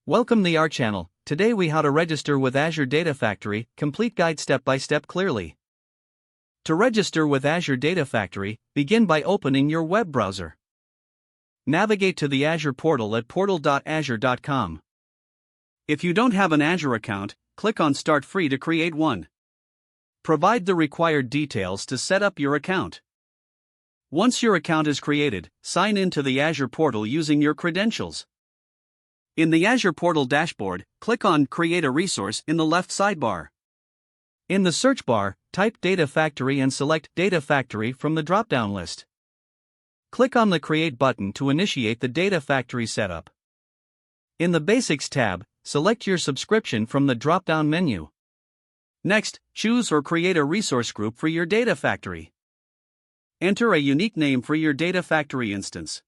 Welcome to our channel. Today we how to register with Azure Data Factory, complete guide step by step clearly. To register with Azure Data Factory, begin by opening your web browser. Navigate to the Azure portal at portal.azure.com. If you don't have an Azure account, click on Start Free to create one. Provide the required details to set up your account. Once your account is created, sign in to the Azure portal using your credentials. In the Azure portal dashboard, click on Create a Resource in the left sidebar. In the search bar, type Data Factory and select Data Factory from the drop-down list. Click on the Create button to initiate the Data Factory setup. In the Basics tab, select your subscription from the drop-down menu. Next, choose or create a resource group for your Data Factory. Enter a unique name for your Data Factory instance.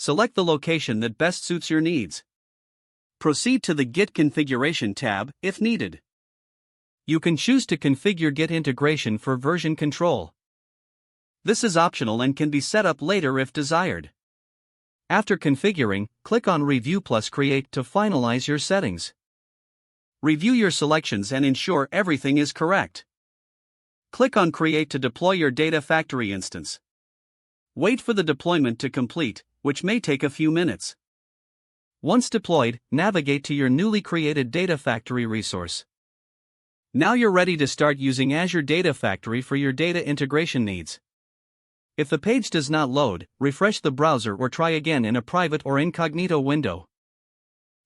Select the location that best suits your needs. Proceed to the Git Configuration tab if needed. You can choose to configure Git integration for version control. This is optional and can be set up later if desired. After configuring, click on Review plus Create to finalize your settings. Review your selections and ensure everything is correct. Click on Create to deploy your Data Factory instance. Wait for the deployment to complete, which may take a few minutes. Once deployed, navigate to your newly created Data Factory resource. Now you're ready to start using Azure Data Factory for your data integration needs. If the page does not load, refresh the browser or try again in a private or incognito window.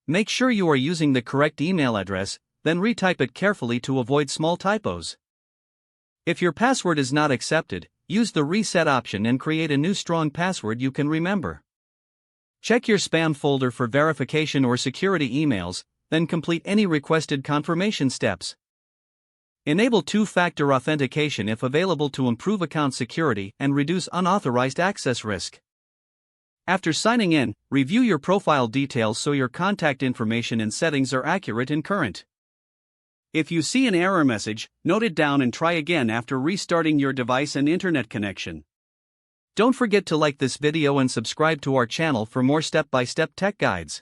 Make sure you are using the correct email address, then retype it carefully to avoid small typos. If your password is not accepted, use the reset option and create a new strong password you can remember. Check your spam folder for verification or security emails, then complete any requested confirmation steps. Enable two-factor authentication if available to improve account security and reduce unauthorized access risk. After signing in, review your profile details so your contact information and settings are accurate and current. If you see an error message, note it down and try again after restarting your device and internet connection. Don't forget to like this video and subscribe to our channel for more step-by-step tech guides.